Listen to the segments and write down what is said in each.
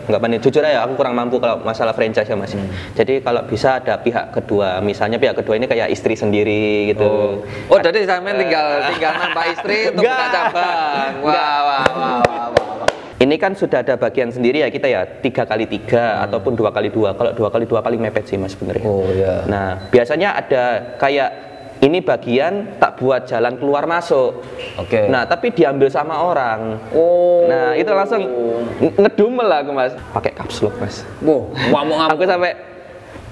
nggak pandai. Jujur aja, aku kurang mampu kalau masalah franchise ya Mas. Jadi kalau bisa ada pihak kedua, misalnya pihak kedua ini kayak istri sendiri gitu. Jadi sampean tinggal nambah istri untuk buka cabang. Wah. Ini kan sudah ada bagian sendiri ya kita ya 3x3 ataupun 2x2. Kalau 2x2 paling mepet sih Mas sebenarnya. Oh iya. Nah biasanya ada kayak ini bagian tak buat jalan keluar masuk. Oke. Nah tapi diambil sama orang. Oh. Nah itu langsung ngedumel aku Mas. Pakai caps lock Mas. Ngamuk-ngamuk. Aku sampai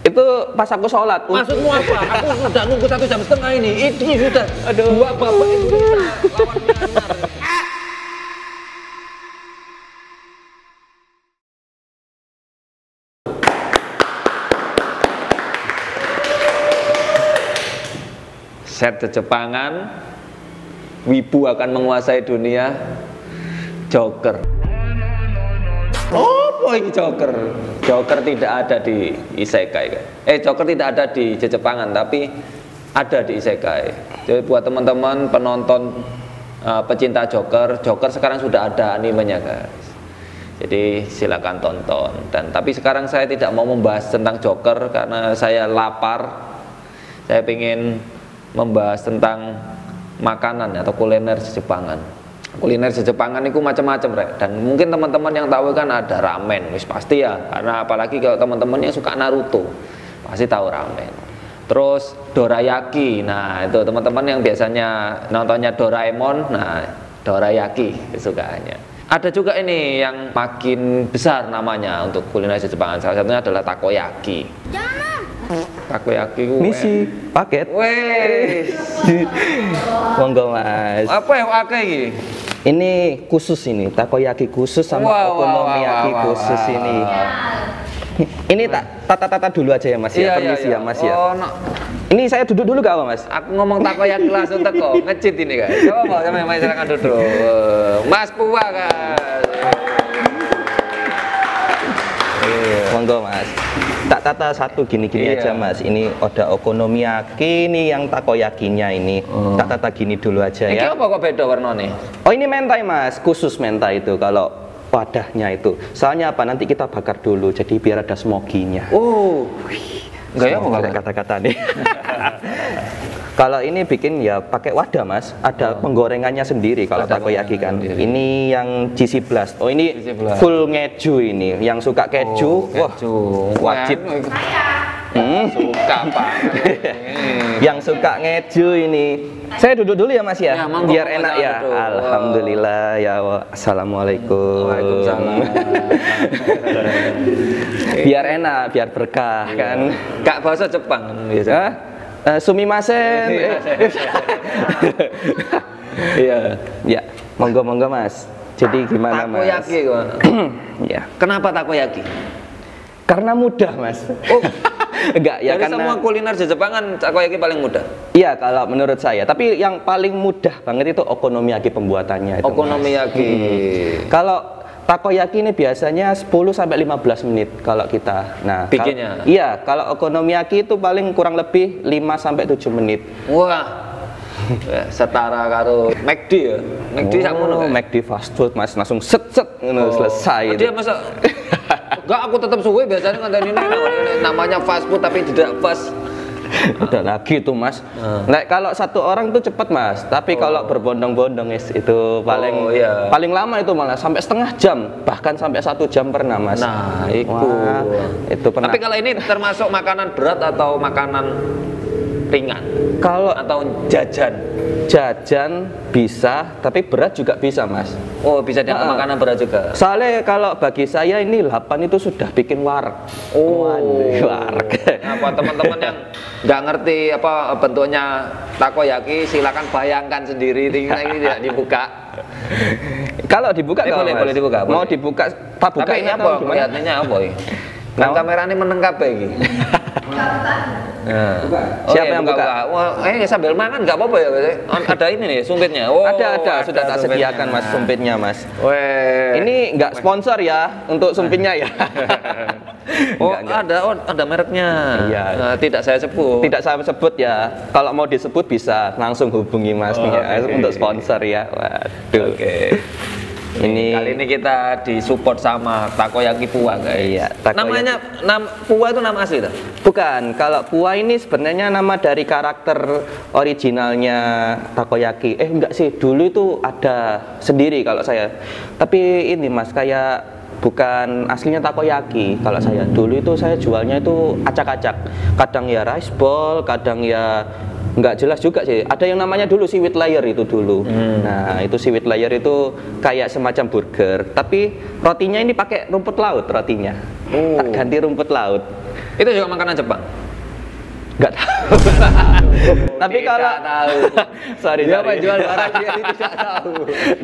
itu pas aku sholat. Maksudmu apa? Aku sudah nunggu 1,5 jam ini. Ini sudah. Aduh. 2 babak Indonesia lawan Myanmar. Set Jepangan, wibu akan menguasai dunia. Joker. Oh, ini Joker. Joker tidak ada di Isekai. Joker tidak ada di Jepangan, tapi ada di Isekai. Jadi buat teman-teman penonton pecinta Joker, Joker sekarang sudah ada animenya guys. Jadi silakan tonton. Tapi sekarang saya tidak mau membahas tentang Joker karena saya lapar. Saya ingin membahas tentang makanan atau kuliner Jepangan. Kuliner Jepangan itu macam-macam rek. Dan mungkin teman-teman yang tahu kan ada ramen, wis pasti ya. Karena apalagi kalau teman-teman yang suka Naruto, pasti tahu ramen. Terus dorayaki. Nah, itu teman-teman yang biasanya nontonnya Doraemon, nah dorayaki kesukaannya. Ada juga ini yang makin besar namanya untuk kuliner Jepangan. Salah satunya adalah takoyaki. Takoyaki misi paket. Wes. Monggo Mas. Apa yang akeh iki? Ini khusus ini, takoyaki khusus sama okonomiyaki khusus ini. Ini tata dulu aja ya Mas ya, permisi ya Mas ya. Ini saya duduk dulu gak apa Mas? Aku ngomong takoyaki langsung teko, ngecit ini guys. Coba sama Mas silakan duduk. Mas Puwa guys. Monggo Mas. Tak tata satu gini-gini aja Mas. Ini ada okonomiyaki, ini yang takoyakinya ini. Tak tata gini dulu aja ya. Ini apa kok beda warnanya? Oh ini mentai Mas, khusus mentai itu kalau wadahnya itu. Soalnya apa? Nanti kita bakar dulu, jadi biar ada smokinya. Oh, enggak ya enggak kata-kata nih. Kalau ini bikin ya pakai wadah Mas, ada penggorengannya sendiri kalau takoyaki kan. Ini yang cheesy blast. Oh ini full ngeju ini. Yang suka keju, wah wajib. Suka Pak. Yang suka ngeju ini. Saya duduk dulu ya Mas ya, biar enak ya. Alhamdulillah ya. Assalamualaikum. Waalaikumsalam. Biar enak, biar berkah kan. Kak bahasa Jepang biasa. Sumimasen. Iya. Ya, monggo Mas. Jadi gimana Mas? Takoyaki kok. Ya. Kenapa takoyaki? Karena mudah Mas. Oh, enggak ya, dari karena semua kuliner Jepangan takoyaki paling mudah. Iya, kalau menurut saya. Tapi yang paling mudah banget itu okonomiyaki pembuatannya itu. Okonomiyaki. Kalau takoyaki ini biasanya 10 sampai 15 menit kalau kita. Nah, bikinnya. Iya, kalau okonomiyaki itu paling kurang lebih 5 sampai 7 menit. Wah. Setara karo McD ya. McD sakmono. McD fast food Mas, langsung set selesai. Dia masa enggak, aku tetap suwe biasanya nganteni ini namanya fast food tapi tidak fast. Udah lagi tuh Mas. Nah, kalau satu orang tuh cepet Mas, tapi kalau berbondong-bondong itu paling lama itu malah sampai setengah jam, bahkan sampai 1 jam pernah Mas. Nah, itu. Wah, itu pernah. Tapi kalau ini termasuk makanan berat atau makanan ringan? Kalau atau jajan bisa, tapi berat juga bisa Mas. Oh, bisa dianggap makanan berat juga. Soalnya kalau bagi saya ini 8 itu sudah bikin wareg. Oh, wareg. Apa teman-teman yang nggak ngerti apa bentuknya takoyaki, silakan bayangkan sendiri. Ini tidak dibuka. Kalau dibuka boleh dibuka. Mau dibuka, tak buka. Tapi ini apa? Kelihatannya apa ini? Kan kamera ini meneng kabeh iki. Nah. Siapa yang buka? Wah, sambil makan nggak apa-apa ya, ada ini nih sumpitnya. Oh, ada sudah tak sediakan Mas sumpitnya Mas. Weh. Ini nggak sponsor ya untuk sumpitnya ya. Enggak. Ada mereknya. Iya. Tidak saya sebut. Tidak saya sebut ya. Kalau mau disebut bisa langsung hubungi Mas untuk sponsor ya. Waduh. Oke. Kali ini kita disupport sama Takoyaki Pua, guys. Iya, namanya Pua itu nama asli tuh? Bukan, kalau Pua ini sebenarnya nama dari karakter originalnya takoyaki. Enggak sih, dulu itu ada sendiri kalau saya. Tapi ini Mas, kayak bukan aslinya takoyaki. Kalau saya dulu itu saya jualnya itu acak-acak. Kadang ya rice ball, kadang ya nggak jelas juga sih. Ada yang namanya dulu seaweed layer itu dulu. Nah, itu seaweed layer itu kayak semacam burger, tapi rotinya ini pakai rumput laut rotinya. Tak ganti rumput laut. Itu juga makanan Jepang? Nggak tahu. Tapi kalau tahu. sorry, dia jual barang dia tidak tahu.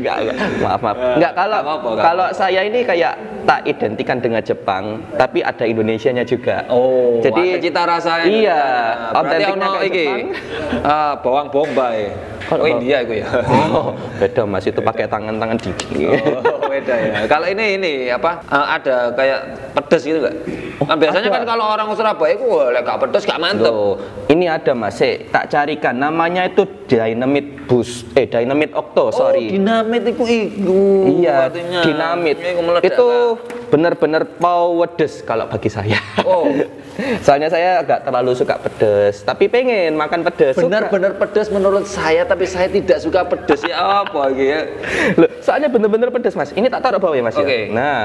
Enggak, maaf. Enggak, kalau saya ini kayak tak identikan dengan Jepang, tapi ada Indonesianya juga. Oh, jadi ada cita rasanya. Iya, otentiknya kayak iki. Bawang bombay. Oh, India itu ya. Oh, beda Mas, itu pakai tangan-tangan dingin. Oh, beda ya. Kalau ini apa? Ada kayak pedes gitu enggak? Kan biasanya ada. Kan kalau orang Surabaya itu gak pedes gak mantep. Loh, ini ada Mas, tak carikan namanya itu Dynamite Boost. Dynamite Octo, sorry. Oh, Dynamite itu iya, artinya. Dynamite. Itu benar-benar pedes kalau bagi saya. Oh. Soalnya saya agak terlalu suka pedes, tapi pengen makan pedes. Benar-benar pedes menurut saya, tapi saya tidak suka pedes. Ya apa gitu. Loh, soalnya benar-benar pedes Mas. Ini tak taruh bawah ya Mas. Okay. Ya? Nah,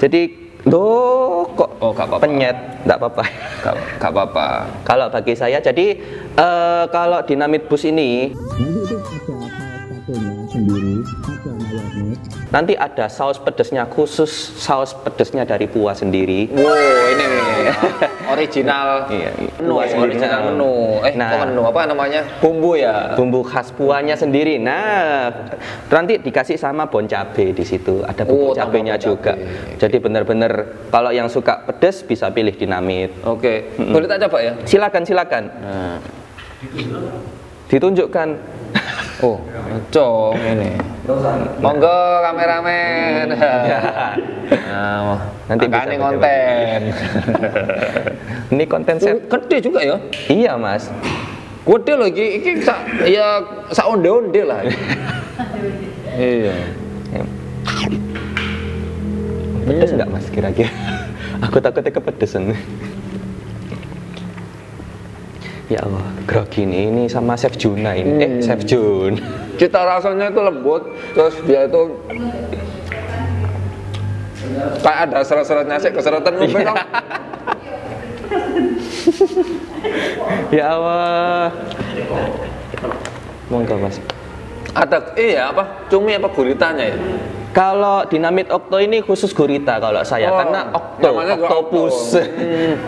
jadi loh kok gak apa-apa. Penyet, enggak apa-apa. Gak apa-apa. Kalau bagi saya, jadi kalau Dynamite Boost ini nanti ada saus pedesnya khusus, saus pedesnya dari Pua sendiri. Wow, ini original. Iya, original menu. Menu apa namanya? Bumbu ya. Bumbu khas Puanya sendiri. Nah, nanti dikasih sama bon cabe di situ. Ada bumbu cabenya juga. Jadi benar-benar kalau yang suka pedes bisa pilih Dynamite. Oke. Boleh tak coba ya? Silakan. Nah. Ditunjukkan. Oh, cong ini. Monggo kameramen. Nah, nanti bisa konten. Ini konten set gede juga ya? Iya Mas. Gede loh, iki sak onde-onde lah. Iya. Pedes nggak Mas kira-kira? Aku takutnya kepedesan. Ya Allah, grogi ini sama Chef Juna ini. Chef Jun. Cita rasanya itu lembut, terus dia itu kayak ada seret-seretnya sih, keseretan gue bilang. Ya Allah. Monggo Mas. Ada apa? Cumi apa guritanya ya? Kalau Dynamite Octo ini khusus gurita kalau saya, karena octopus.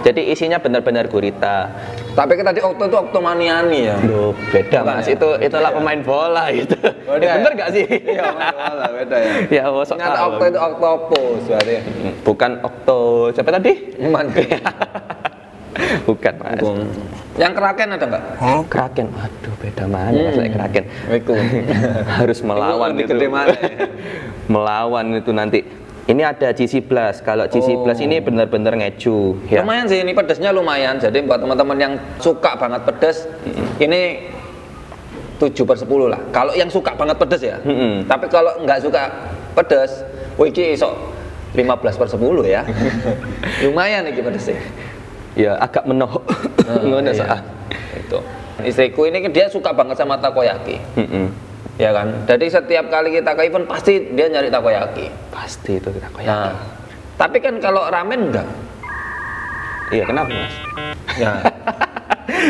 Jadi isinya benar-benar gurita. Tapi kan tadi Octo itu Octomaniani ya. Loh, beda bukan Mas, ya? Itulah pemain bola itu. Bener gak sih? Iya, pemain bola, beda ya. Ya, ternyata Octo itu octopus berarti. Bukan Octo, siapa tadi? Bukan Mas. Yang Kraken ada nggak? Kraken, aduh beda mana Mas, Kraken. Harus melawan itu. Melawan itu nanti. Ini ada cheesy blast. Kalau cheesy blast ini benar-benar ngeju. Ya. Lumayan sih, ini pedasnya lumayan. Jadi buat teman-teman yang suka banget pedas, ini 7/10 lah. Kalau yang suka banget pedas ya. Tapi kalau nggak suka pedas, iki iso 15/10 ya. Lumayan iki pedasnya. Ya agak menohok. Ngono itu. Istriku ini dia suka banget sama takoyaki. Ya kan. Jadi setiap kali kita ke event pasti dia nyari takoyaki. Pasti itu takoyaki. Nah, tapi kan kalau ramen enggak. Iya, kenapa Mas?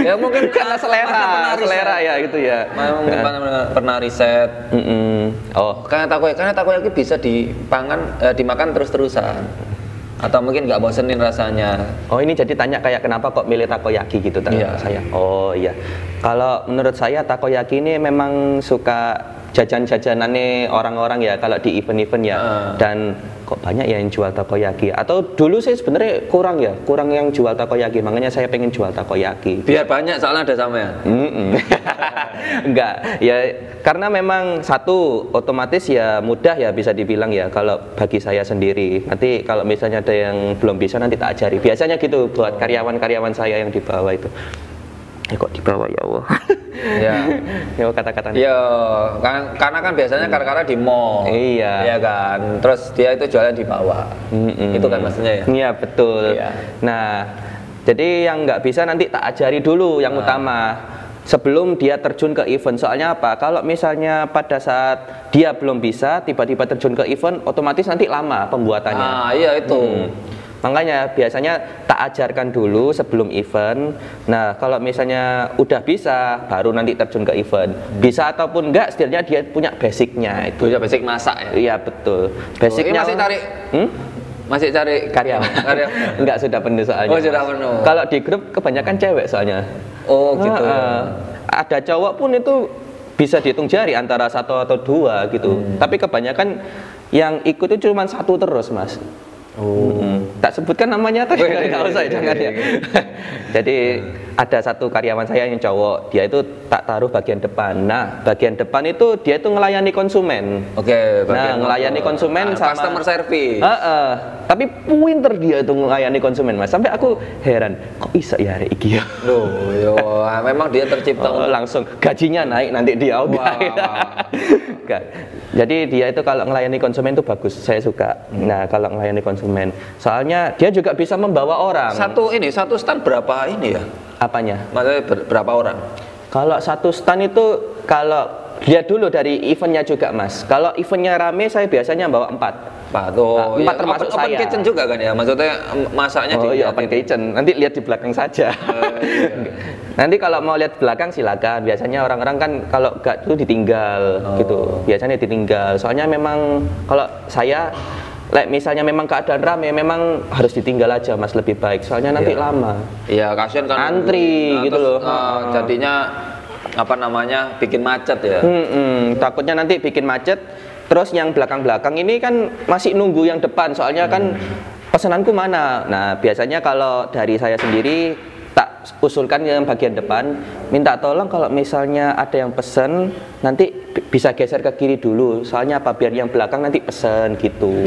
Ya mungkin karena selera ya gitu ya. Mungkin pernah riset. Oh, karena takoyaki bisa dimakan terus-terusan. Atau mungkin nggak bosenin rasanya. Oh, ini jadi tanya kayak kenapa kok milih takoyaki gitu saya. Oh iya. Kalau menurut saya takoyaki ini memang suka jajan-jajanannya orang-orang ya kalau di event-event ya. Dan kok banyak ya yang jual takoyaki. Atau dulu sih sebenarnya kurang yang jual takoyaki. Makanya saya pengen jual takoyaki. Biar banyak soalnya ada sama ya. Enggak, ya karena memang satu otomatis ya mudah ya bisa dibilang ya kalau bagi saya sendiri. Nanti kalau misalnya ada yang belum bisa nanti tak ajari. Biasanya gitu buat karyawan-karyawan saya yang di bawah itu. kok dibawa ya Allah. Ya. Ya kata-kata. Iya, karena kan biasanya kar-karnya di mall. Iya. Iya kan. Terus dia itu jualan di bawah. Itu kan maksudnya ya. Iya betul. Iya. Nah, jadi yang nggak bisa nanti tak ajari dulu yang utama sebelum dia terjun ke event. Soalnya apa? Kalau misalnya pada saat dia belum bisa tiba-tiba terjun ke event, otomatis nanti lama pembuatannya. Ah, iya itu. Makanya biasanya tak ajarkan dulu sebelum event. Nah, kalau misalnya udah bisa, baru nanti terjun ke event. Bisa ataupun enggak, setidaknya dia punya basicnya itu. Punya basic masak ya. Iya betul. Basicnya masih cari, masih cari karyawan. Enggak, sudah penuh soalnya. Oh, sudah penuh. Kalau di grup kebanyakan cewek soalnya. Oh gitu. Ada cowok pun itu bisa dihitung jari antara 1 atau 2 gitu. Tapi kebanyakan yang ikut itu cuma 1 terus, Mas. Tak sebutkan namanya tapi nggak usah jangan ya. Jadi ada satu karyawan saya yang cowok, dia itu tak taruh bagian depan. Nah, bagian depan itu dia itu ngelayani konsumen. Oke, nah, ngelayani konsumen sama customer service. Tapi pinter dia itu ngelayani konsumen, Mas. Sampai aku heran, kok bisa ya hari iki ya? Loh, yo, memang dia tercipta langsung gajinya naik nanti dia Jadi dia itu kalau ngelayani konsumen itu bagus, saya suka. Nah, kalau ngelayani konsumen, soalnya dia juga bisa membawa orang. Satu stand berapa ini ya? Apanya? Maksudnya berapa orang? Kalau satu stand itu, kalau lihat dulu dari eventnya juga, Mas. Kalau eventnya rame, saya biasanya bawa 4. Oh, 4 termasuk open saya. Kitchen juga kan ya? Maksudnya masaknya iya, open kitchen. Nanti lihat di belakang saja. Nanti kalau mau lihat belakang silakan. Biasanya orang-orang kan kalau enggak itu ditinggal gitu. Biasanya ditinggal. Soalnya memang kalau saya misalnya memang keadaan rame, memang harus ditinggal aja, Mas, lebih baik. Soalnya nanti lama. Iya, kasihan kan antri gitu loh. Jadinya apa namanya? Bikin macet ya. Takutnya nanti bikin macet. Terus yang belakang-belakang ini kan masih nunggu yang depan, soalnya kan pesananku mana. Nah, biasanya kalau dari saya sendiri tak usulkan yang bagian depan, minta tolong kalau misalnya ada yang pesen, nanti bisa geser ke kiri dulu. Soalnya apa? Biar yang belakang nanti pesen gitu.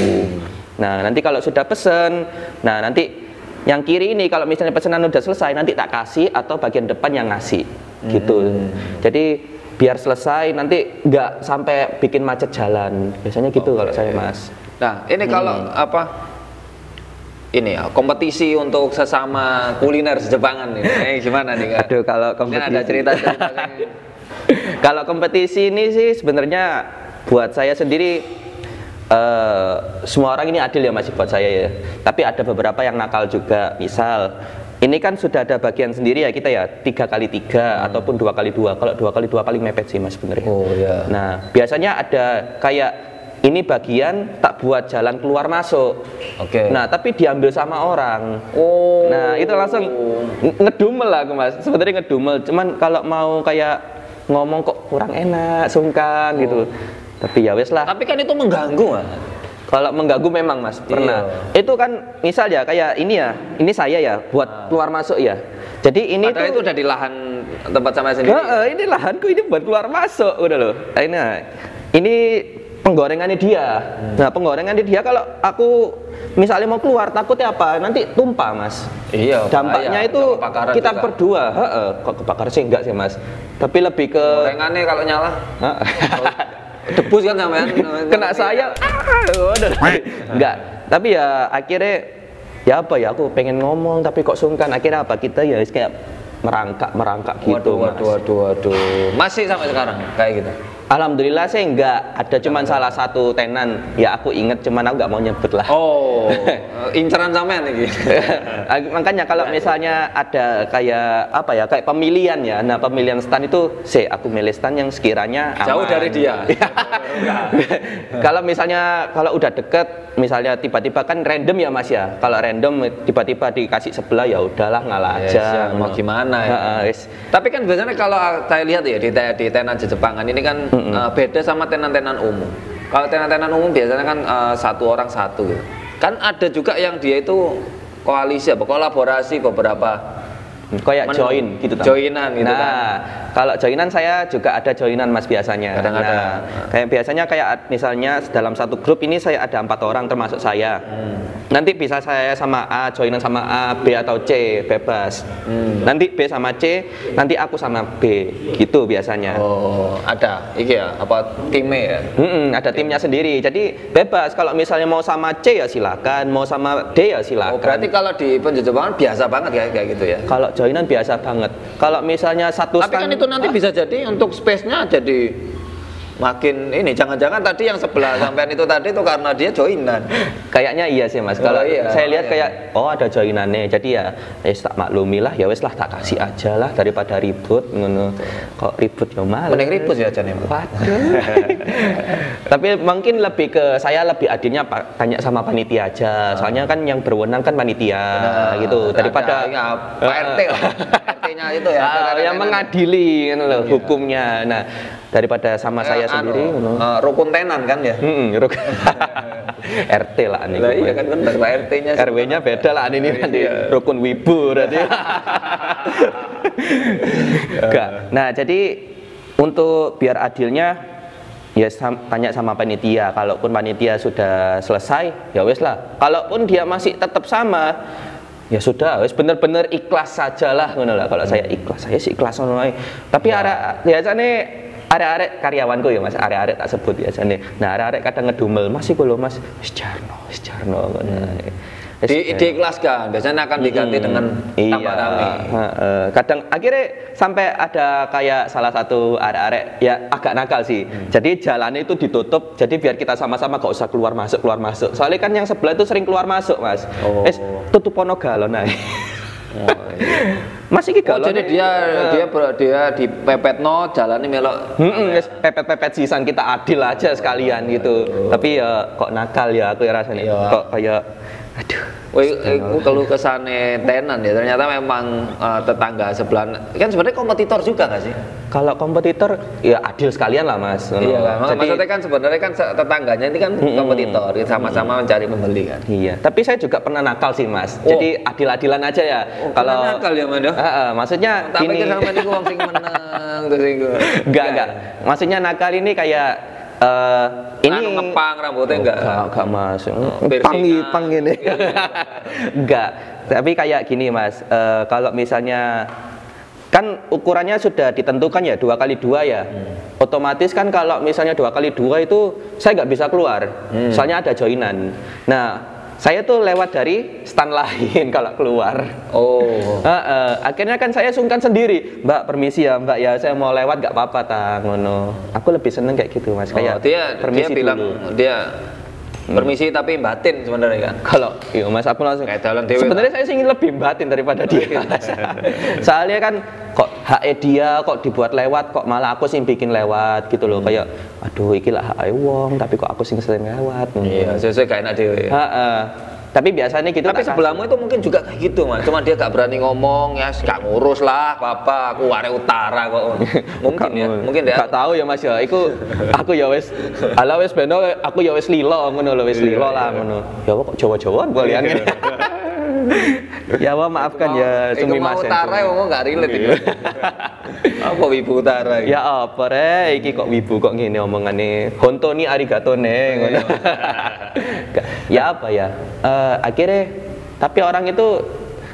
Nah, nanti kalau sudah pesen, nah nanti yang kiri ini kalau misalnya pesanan udah selesai, nanti tak kasih atau bagian depan yang ngasih gitu. Jadi biar selesai, nanti nggak sampai bikin macet jalan. Biasanya gitu kalau saya, Mas. Nah, ini kalau apa? Ini ya, kompetisi untuk sesama kuliner sejepangan ini. Gimana nih, Kak? Aduh, kalau kompetisi. Ini ada cerita-cerita. Kalau kompetisi ini sih sebenarnya buat saya sendiri semua orang ini adil ya, Mas, buat saya ya. Tapi ada beberapa yang nakal juga. Misal ini kan sudah ada bagian sendiri ya kita ya, 3x3 ataupun 2x2. Kalau 2x2 paling mepet sih, Mas, sebenarnya. Oh ya. Nah, biasanya ada kayak ini bagian tak buat jalan keluar masuk. Oke. Nah, tapi diambil sama orang. Oh. Nah, itu langsung ngedumel lah aku, Mas. Sebenarnya ngedumel. Cuman kalau mau kayak ngomong kok kurang enak, sungkan gitu. Tapi ya wes lah. Tapi kan itu mengganggu, Mas. Kalau mengganggu memang, Mas, pernah. Itu kan misal ya kayak ini ya, ini saya ya buat keluar masuk ya. Jadi ini padahal itu udah di lahan tempat sama sendiri. Ini lahanku ini buat keluar masuk udah loh. Ini penggorengannya dia. Nah, penggorengannya dia kalau aku misalnya mau keluar takutnya apa? Nanti tumpah, Mas. Iya. Dampaknya itu kita juga berdua. Kok kebakar sih enggak sih, Mas? Tapi lebih ke gorengannya kalau nyala. Debus kan sampean. Kena saya. Enggak. Tapi ya akhirnya ya apa ya, aku pengen ngomong tapi kok sungkan. Akhirnya apa? Kita ya kayak merangkak gitu. Waduh. Masih sampai sekarang kayak gitu. Alhamdulillah saya enggak, ada cuman salah satu tenan ya aku inget, cuman aku nggak mau nyebut lah. Oh, inceran sampean nih. Makanya kalau misalnya ada kayak apa ya, kayak pemilihan ya, nah pemilihan stand itu aku milih stand yang sekiranya aman. Jauh dari dia. Kalau misalnya kalau udah deket, misalnya tiba-tiba kan random ya, Mas ya. Kalau random tiba-tiba dikasih sebelah ya udahlah ngalah aja. Mau gimana ya. Tapi kan biasanya kalau saya lihat ya di tenan Jepangan ini kan beda sama tenan-tenan umum. Kalau tenan-tenan umum biasanya kan satu orang satu gitu. Kan ada juga yang dia itu koalisi kolaborasi beberapa kayak join gitu. Joinan gitu nah, kan. kalau joinan saya juga ada joinan Mas biasanya. Kadang-kadang. Kayak biasanya misalnya dalam satu grup ini saya ada 4 orang termasuk saya. Nanti bisa saya sama A, joinan sama A, B atau C, bebas. Nanti B sama C, nanti aku sama B, gitu biasanya. Oh, ada, iki ya, apa timnya ya? Ada timnya sendiri, jadi bebas. Kalau misalnya mau sama C ya silakan, mau sama D ya silakan. Oh, berarti kalau di penjejepangan biasa banget ya kayak gitu ya? Kalau joinan biasa banget. Kalau misalnya satu tapi kan itu nanti bisa jadi untuk space-nya jadi makin ini, jangan-jangan tadi yang sebelah sampean itu tadi itu karena dia joinan. Kayaknya iya sih Mas. Kalau saya lihat kayak ada joinannya. Jadi ya tak maklumi lah, ya wes lah tak kasih aja lah daripada ribut ngono. Kok ribut ya malah. Mending ribut ya jane. Waduh. Tapi mungkin saya lebih adilnya tanya sama panitia aja. Soalnya kan yang berwenang kan panitia gitu. Daripada Pak RT lah. RT-nya itu ya. Yang mengadili kan loh hukumnya. Nah, daripada sama saya sendiri rukun tenan kan ya? RT lah ini. Iya kan benar, Pak RT-nya. RW-nya beda lah ini nanti rukun wibu berarti. Enggak. Nah, jadi untuk biar adilnya ya tanya sama panitia. Kalaupun panitia sudah selesai, ya wes lah. Kalaupun dia masih tetap sama, ya sudah, wes bener-bener ikhlas sajalah ngono lah. Kalau saya ikhlas, saya sih ikhlas ngono ae. Tapi biasanya arek-arek karyawanku ya Mas, arek-arek tak sebut biasanya. Nah, arek-arek kadang ngedumel, "Mas iku lho Mas, wis jarno ngono." Diikhlaskan, biasanya akan diganti dengan tambah rame. Kadang akhirnya sampai ada kayak salah satu arek-arek ya agak nakal sih. Jadi jalannya itu ditutup, jadi biar kita sama-sama gak usah keluar masuk. Soalnya kan yang sebelah itu sering keluar masuk Mas. Tutup pono galon ae. Masih iki galon. Jadi dia dipepetno jalannya melok. Pepet-pepet sisan, kita adil aja sekalian gitu. Tapi ya kok nakal ya aku ya rasanya. Kok kayak aduh. Aku kalau kesane tenan ya, ternyata memang tetangga sebelah kan sebenarnya kompetitor juga nggak sih? Kalau kompetitor ya adil sekalian lah Mas. Iya kan, maksudnya kan sebenarnya kan tetangganya ini kan kompetitor, sama-sama mencari pembeli kan. Iya, tapi saya juga pernah nakal sih Mas. Jadi adil-adilan aja ya. Kalau nakal ya Mas. Maksudnya tak pikir sampean iku wong sing menang terus iku. Enggak. Maksudnya nakal ini kayak ini ngepang rambutnya enggak Mas. Pang ini. Enggak. Tapi kayak gini Mas, kalau misalnya kan ukurannya sudah ditentukan ya 2x2 ya. Otomatis kan kalau misalnya 2x2 itu saya nggak bisa keluar. Soalnya ada joinan. Nah, saya tuh lewat dari stand lain kalau keluar. Akhirnya kan saya sungkan sendiri. Mbak, permisi ya Mbak ya, saya mau lewat nggak apa-apa ngono. Aku lebih seneng kayak gitu Mas. Kayak dia bilang dulu. Dia permisi tapi batin sebenarnya kan. Kalau iya Mas, aku langsung kayak dalam dewe. Sebenarnya saya ingin lebih batin daripada dia. Soalnya kan kok HE dia kok dibuat lewat, kok malah aku sih bikin lewat gitu loh. Kayak aduh iki lah HE wong tapi kok aku sing sering lewat. Iya, sesuai gak enak dhewe. Tapi biasanya gitu. Tapi sebelahmu itu mungkin juga kayak gitu Mas. Cuma dia gak berani ngomong, ya gak ngurus lah apa aku ware utara kok. Mungkin ya, mungkin dia gak tahu ya Mas ya. Aku ya wis ala wis beno aku ya wis lilo ngono lho, wis lilo lah ngono. Ya kok Jawa-Jawaan kok lian ngene. Ya maafkan ya Sumi Mas. Utara ngomong gak relate itu. Apa wibu utara iki? Ya apa rek iki kok wibu kok ngene omongane. Honto ni arigato ne ngono. Ya apa ya? Akhirnya tapi orang itu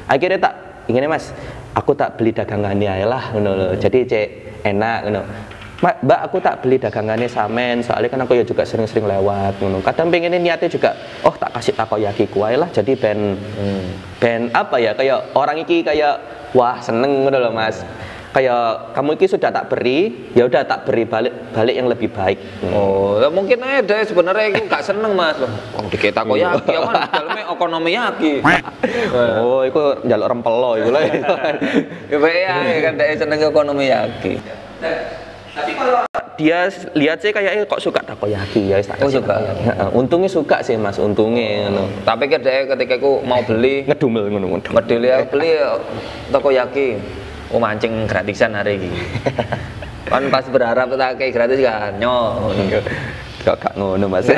akhirnya tak ingin Mas, aku tak beli dagangannya aja lah ngono lho. Jadi cek enak ngono. Mbak, aku tak beli dagangannya samen, soalnya kan aku ya juga sering-sering lewat ngono. Kadang pengen niatnya juga, tak kasih takoyaki kuai lah, jadi ben apa ya, kayak orang iki kayak wah seneng ngono lho Mas. Kayak kamu iki sudah tak beri, ya udah tak beri balik yang lebih baik. Mungkin aja sebenarnya aku gak seneng Mas. Dikit takoyaki ya kan dalamnya okonomiyaki. Iku njaluk rempelo iku lho. Ya kan dia seneng okonomiyaki. Tapi kalau dia lihat sih kayaknya kok suka takoyaki ya, suka. Untungnya suka sih Mas, untungnya ngono. Tapi dia ketika aku mau beli ngedumel ngono. Medeli beli takoyaki. Mancing gratisan hari ini. Kan pas berharap tak kayak gratis kan, gak ngono Mas.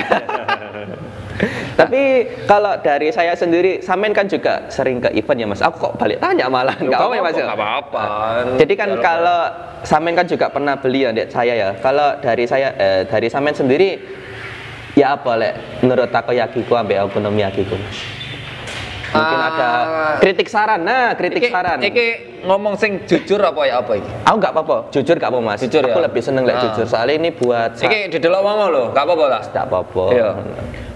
Tapi kalau dari saya sendiri, Samen kan juga sering ke event ya Mas. Aku kok balik tanya malah, nggak apa-apa ya Mas? Nggak apa-apa. Jadi kan kalau Samen kan juga pernah beli ya, saya ya. Kalau dari saya, dari Samen sendiri, ya apa lek menurut takoyakiku ambek okonomiyakiku Mas? Mungkin ada kritik saran, saran. Iki ngomong sing jujur apa ya apa iki? Aku nggak apa-apa, jujur nggak apa Mas. Jujur aku ya? lebih seneng lek jujur. Soalnya ini buat. Iki didelok wong lho, nggak apa-apa lah. Nggak apa-apa. Iya.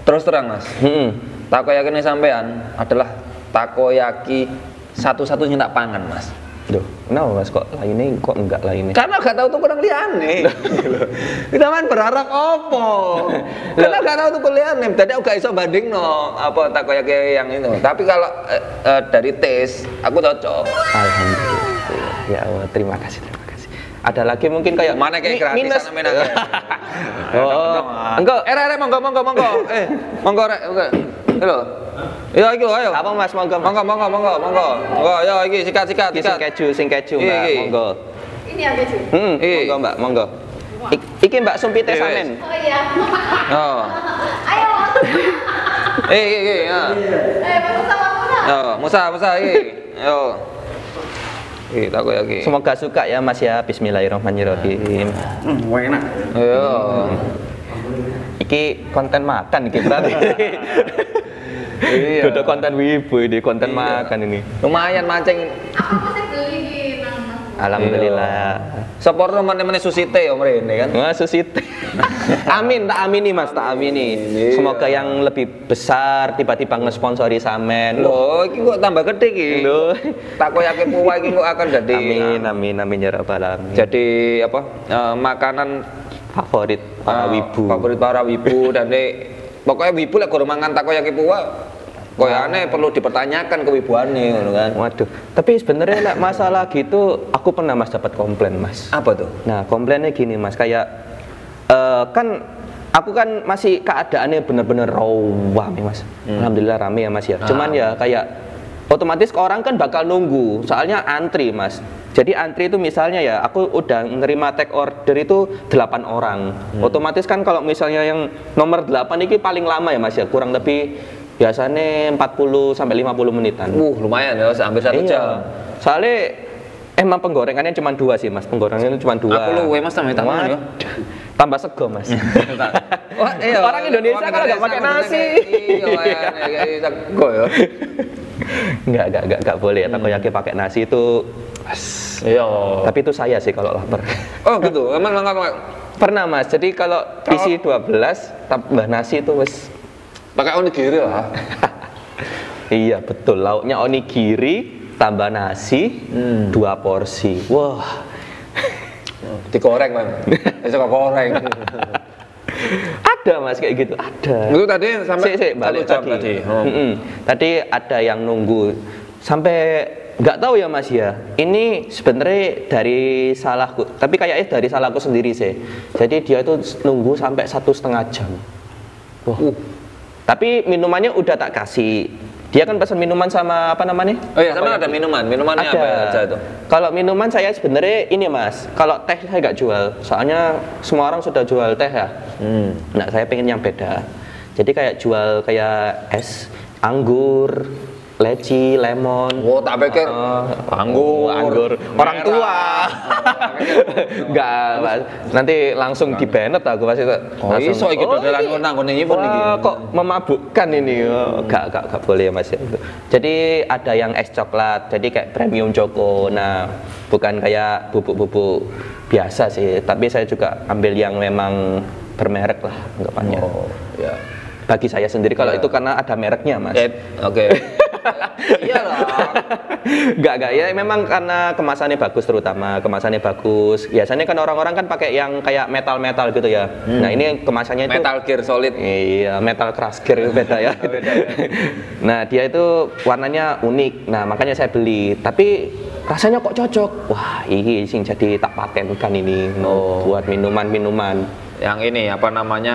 Terus terang Mas. Takoyaki ini sampean adalah takoyaki satu-satunya tak pangan Mas. Duh, kenapa Mas kok lainnya kok enggak lainnya? Karena gak tahu tuh kurang liane. Kita man berharap apa? Karena gak tahu tuh kurang liane. Tadi aku gak iso banding no apa takoyaki yang itu. Tapi kalau dari tes aku cocok. Alhamdulillah. Ya Allah, terima kasih. Ada lagi mungkin kayak mana kayak gratis minus. Oh, enggak. Monggo. Monggo rek. Halo. Ya iki ayo. Apa Mas monggo. Monggo. Ya iki sikat. Sing keju Mbak, monggo. Ini yang keju. Monggo Mbak, monggo. Iki Mbak Sumpite Samen. Oh iya. Oh. Ayo. Ya. Musa. Musa iki. Yo. Takoyaki. Semoga suka ya Mas ya. Bismillahirrahmanirrahim. Enak. Yo. Iki konten makan iki berarti. Iya. Udah konten wibu ini, konten makan ini. Lumayan mancing. Aku sih beli nang. Alhamdulillah. Support teman-teman Susite ya mrene kan. Wah, Susite. Amin, tak amini Mas, tak amini. Semoga yang lebih besar tiba-tiba ngesponsori Samen. Loh, iki kok tambah gede iki. Loh. Takoyaki puwa iki kok akan jadi Amin ya rabbal alamin. Jadi apa? Makanan favorit para wibu. Favorit para wibu dan pokoknya wibu lek gorong mangan takoyaki puwa koyane perlu dipertanyakan kewibuane ngono kan. Waduh, tapi sebenarnya lek masalah gitu aku pernah Mas dapat komplain Mas. Apa tuh? Nah, komplainnya gini Mas, kayak kan aku kan masih keadaannya bener-bener rame Mas. Alhamdulillah rame ya Mas ya. Cuman ya kayak otomatis orang kan bakal nunggu, soalnya antri Mas. Jadi antri itu misalnya ya, aku udah nerima take order itu 8 orang. Otomatis kan kalau misalnya yang nomor 8 ini paling lama ya Mas ya, kurang lebih biasanya 40 sampai 50 menitan. Lumayan ya, hampir 1 jam. Soalnya emang penggorengannya cuma 2 sih Mas, penggorengannya cuma 2. Aku luwe Mas tambah ya. Tambah sego Mas. Iya. Orang Indonesia kalau nggak pakai nasi. Iya, sego ya. Enggak boleh ya, takoyaki pakai nasi itu. Iya. Tapi itu saya sih kalau lapar. Oh gitu, emang Pernah Mas, jadi kalau isi 12 tambah nasi itu wes pakai onigiri lah. Iya betul, lauknya onigiri tambah nasi 2 porsi. Wah. Digoreng Bang. Suka goreng. Ada Mas kayak gitu, ada. Itu tadi sampai balik 1 jam tadi. Tadi ada yang nunggu sampai nggak tahu ya Mas ya. Ini sebenarnya dari salahku, tapi kayaknya dari salahku sendiri sih. Jadi dia itu nunggu sampai 1,5 jam. Wah. Tapi minumannya udah tak kasih. Dia kan pesan minuman sama apa namanya? Oh iya, sama ada minuman. Minumannya ada. apa aja itu? Kalau minuman saya sebenarnya ini Mas. Kalau teh saya nggak jual. Soalnya semua orang sudah jual teh ya. Nah, saya pengen yang beda. Jadi kayak jual kayak es anggur, leci, lemon. Oh, tak pikir anggur. Orang tua. Enggak, Mas. Nanti langsung di-banned aku pasti. Oh, iso iki dodolan ngono nyimpen iki. Kok memabukkan ini? Enggak boleh ya, Mas. Jadi ada yang es coklat, jadi kayak premium choco. Nah, bukan kayak bubuk-bubuk biasa sih, tapi saya juga ambil yang memang bermerek lah anggapannya. Oh, ya. Bagi saya sendiri kalau itu karena ada mereknya, Mas. Oke. Iya lah. Enggak ya, memang karena kemasannya bagus, terutama kemasannya bagus. Biasanya kan orang-orang kan pakai yang kayak metal gitu ya. Nah, ini kemasannya itu Metal Gear Solid. Iya, Metal Crush Gear itu beda ya. Beda ya. Nah, dia itu warnanya unik. Nah, makanya saya beli. Tapi rasanya kok cocok. Wah, ini sing jadi tak patenkan ini buat minuman-minuman. Yang ini apa namanya?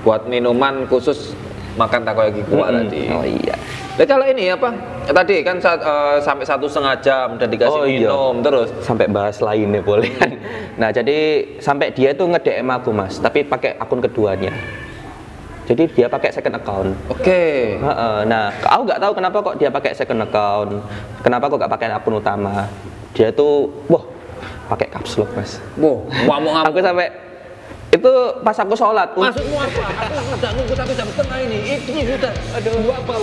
Buat minuman khusus makan takoyaki kuah tadi. Oh iya. Nah, kalau ini apa? Tadi kan sampai 1,5 jam dan dikasih minum terus. Sampai bahas lainnya boleh. Nah, jadi sampai dia itu nge-DM aku Mas, tapi pakai akun keduanya. Jadi dia pakai second account. Oke. Nah, aku nggak tahu kenapa kok dia pakai second account. Kenapa kok nggak pakai akun utama? Dia tuh, wah, pakai caps lock Mas. Wow, ngamuk-ngamuk. Aku sampai itu pas aku sholat. Maksudmu apa? Aku udah nunggu sampai jam setengah ini. Itu sudah. Aduh, apa?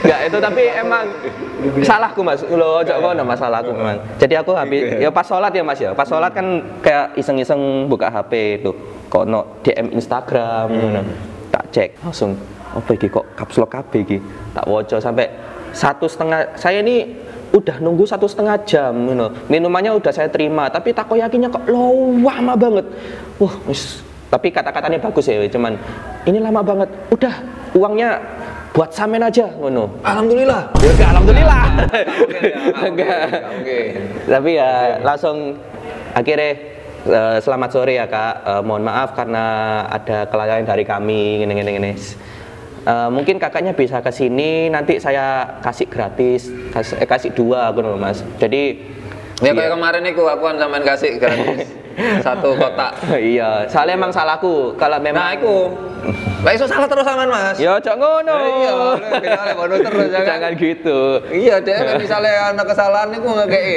Enggak, itu tapi emang salahku Mas. Loh, ojo kono masalahku memang. Jadi aku habis ya pas sholat ya Mas ya. Pas sholat kan kayak iseng-iseng buka HP itu. Kono DM Instagram ngono. Tak cek langsung apa iki kok caps lock kabeh iki. Tak woco sampai 1,5. Saya ini udah nunggu 1,5 jam minumannya udah saya terima tapi takoyakinya kok lama banget. Wah, tapi kata-katanya bagus ya, cuman ini lama banget. Udah, uangnya buat samen aja ngono. Alhamdulillah. Ya enggak alhamdulillah. Enggak. Oke. Tapi ya langsung akhirnya selamat sore ya Kak. Mohon maaf karena ada kelalaian dari kami gini. Mungkin kakaknya bisa ke sini nanti saya kasih gratis, kasih 2 aku Mas. Jadi ya kayak kemarin itu aku kan sampean kasih gratis 1 kotak. Iya, soalnya emang salahku. Kalau memang nah iku. Lah iso salah terus sampean Mas. Ya cok ngono. Iya, misalnya bonus terus jangan gitu. Iya, dia kan misalnya ada kesalahan niku ngekeki.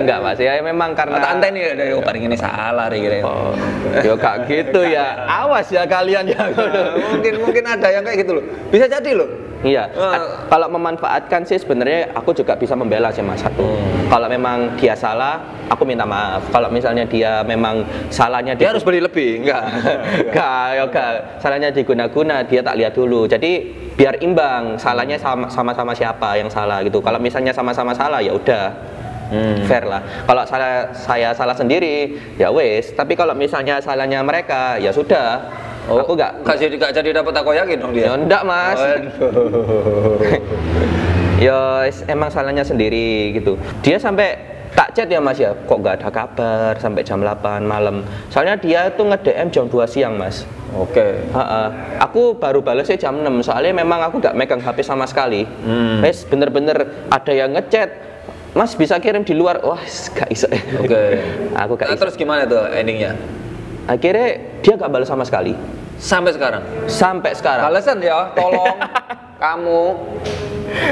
Enggak Mas, ya memang karena tak anteni ya dari paling ini salah kira. Oh. Yo kak gitu ya. Awas ya kalian ya. Mungkin ada yang kayak gitu loh. Bisa jadi loh. Iya. Kalau memanfaatkan sih sebenarnya aku juga bisa membela sih Mas satu. Kalau memang dia salah, aku minta maaf. Kalau misalnya dia memang salahnya dia harus beli lebih, enggak. Enggak. Salahnya diguna-guna, dia tak lihat dulu. Jadi biar imbang, salahnya sama-sama siapa yang salah gitu. Kalau misalnya sama-sama salah ya udah. Fair lah. Kalau saya salah sendiri ya wes. Tapi kalau misalnya salahnya mereka ya sudah. Oh, aku enggak jadi dapat takoyaki dong dia. Ya enggak Mas. Ya emang salahnya sendiri gitu. Dia sampai tak chat ya Mas ya, kok nggak ada kabar sampai jam 8 malam. Soalnya dia tuh nge-DM jam 2 siang Mas. Oke. Aku baru balasnya jam 6. Soalnya memang aku nggak megang HP sama sekali. Wes bener-bener ada yang ngechat. Mas bisa kirim di luar. Wah, gak iso. Oke. Aku gak iso. Terus gimana tuh endingnya? Akhirnya dia gak balas sama sekali. Sampai sekarang? Sampai sekarang. Balasan ya, tolong kamu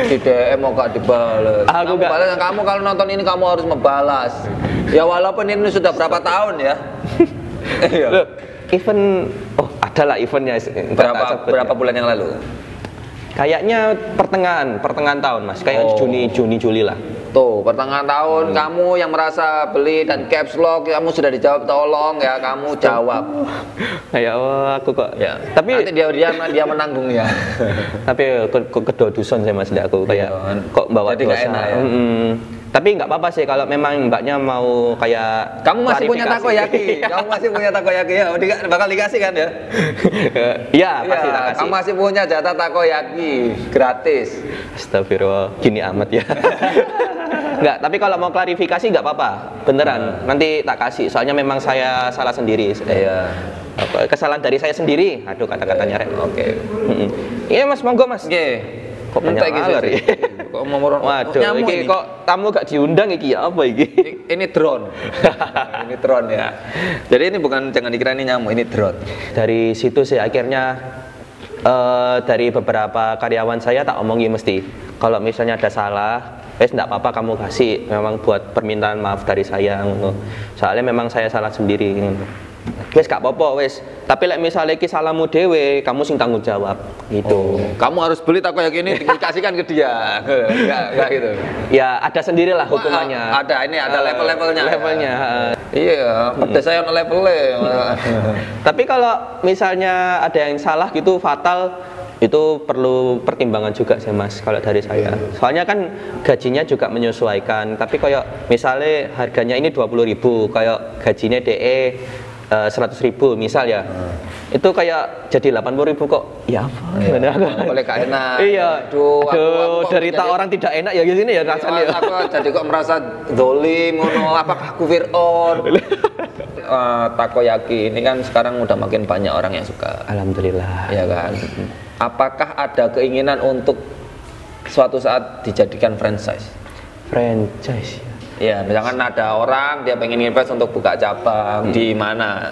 di DM mau gak dibales. Aku gak balas. Kamu kalau nonton ini kamu harus membalas. Ya walaupun ini sudah berapa tahun ya. Loh, event adalah eventnya berapa bulan yang lalu? Kayaknya pertengahan tahun Mas. Kayak Juni Juli lah. Tuh, pertengahan tahun kamu yang merasa beli dan caps lock kamu sudah dijawab, tolong ya kamu jawab. Ya aku kok. Ya. Tapi nanti dia menanggung ya. Tapi kedua dusun saya Mas aku kayak kok bawa jadi dosa. Enak, ya? Tapi nggak apa-apa sih kalau memang mbaknya mau kayak kamu masih punya takoyaki. Kamu masih punya takoyaki ya. Bakal dikasih kan ya? Iya, pasti tak kasih. Kamu masih punya jatah takoyaki gratis. Astagfirullah, gini amat ya. Enggak, tapi kalau mau klarifikasi nggak apa-apa, beneran. Nanti tak kasih. Soalnya memang saya salah sendiri. Iya. Kesalahan dari saya sendiri. Aduh kata-katanya Rek. Oke. Iya Mas, monggo Mas. Oke. Kok banyak alar ya? Kok momoron. Waduh, iki kok tamu gak diundang iki ya apa iki? Ini drone. Ini drone ya. Jadi ini bukan, jangan dikira ini nyamuk, ini drone. Dari situ sih akhirnya dari beberapa karyawan saya tak omongi mesti kalau misalnya ada salah enggak apa-apa kamu kasih, memang buat permintaan maaf dari saya soalnya memang saya salah sendiri wes gak apa-apa wes, tapi misalnya iki salahmu dewe kamu sing tanggung jawab gitu. Kamu harus beli takoyaki ini dikasihkan ke dia. Enggak gitu ya, ada sendirilah hukumannya. Ada levelnya. Iya, pedas saya on levelnya. Tapi kalau misalnya ada yang salah gitu fatal, itu perlu pertimbangan juga sih Mas kalau dari saya. Soalnya kan gajinya juga menyesuaikan. Tapi kayak misalnya harganya ini 20.000, kayak gajinya DE 100.000 misal ya. Itu kayak jadi 80.000 kok. Ya apa? Iya, boleh gak enak. Iya. Aduh, derita orang tidak enak ya di sini ya rasanya. Aku jadi kok merasa dolim ngono, apakah aku Fir'aun? Takoyaki ini kan sekarang udah makin banyak orang yang suka. Alhamdulillah. Iya kan? Apakah ada keinginan untuk suatu saat dijadikan franchise? Franchise. Ya, misalkan ada orang dia pengen invest untuk buka cabang di mana.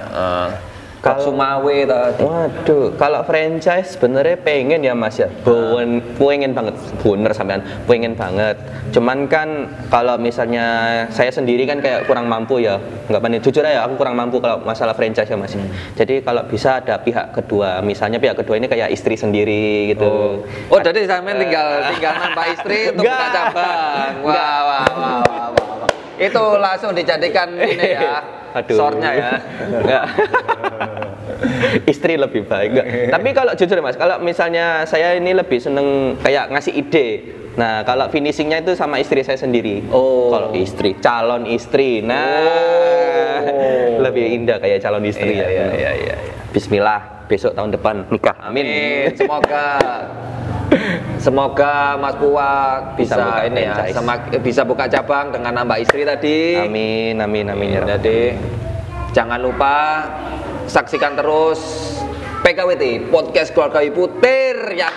Kalau Sumawe tadi. Waduh, kalau franchise sebenarnya pengen ya Mas ya. Pengen banget, bener sampean, pengen banget. Cuman kan kalau misalnya saya sendiri kan kayak kurang mampu ya. Enggak pandai, jujur aja aku kurang mampu kalau masalah franchise ya Mas. Jadi kalau bisa ada pihak kedua, misalnya pihak kedua ini kayak istri sendiri gitu. Oh, jadi sampean tinggal nambah istri untuk buka cabang. Wah. Itu langsung dijadikan ini ya. Shortnya ya. Enggak. Istri lebih baik. Enggak. Tapi kalau jujur Mas, kalau misalnya saya ini lebih seneng kayak ngasih ide. Nah, kalau finishingnya itu sama istri saya sendiri. Kalau istri, calon istri. Nah, lebih indah kayak calon istri ya. Iya. Bismillah, besok tahun depan nikah. Amin. Semoga Mas Puak bisa ini ya, bisa buka cabang dengan nambah istri tadi. Amin. Jadi jangan lupa saksikan terus PKWT Podcast Keluarga Putir yang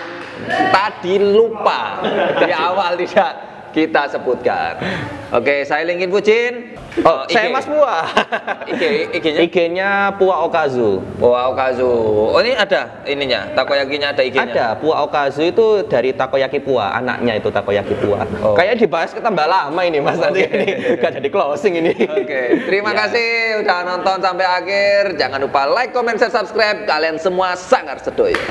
tadi lupa di awal tidak kita sebutkan. Oke, saya linkin Pucin. Saya Mas Puak. IG-nya Puak Okazu. Puak Okazu. Oh, ini ada ininya, takoyakinya ada IG-nya. Ada, Puak Okazu itu dari takoyaki Puak, anaknya itu takoyaki Puak. Kayak dibahas tambah lama ini Mas nanti ini. Gak jadi closing ini. Oke, terima kasih udah nonton sampai akhir. Jangan lupa like, comment, share, subscribe. Kalian semua sangat sedoyo.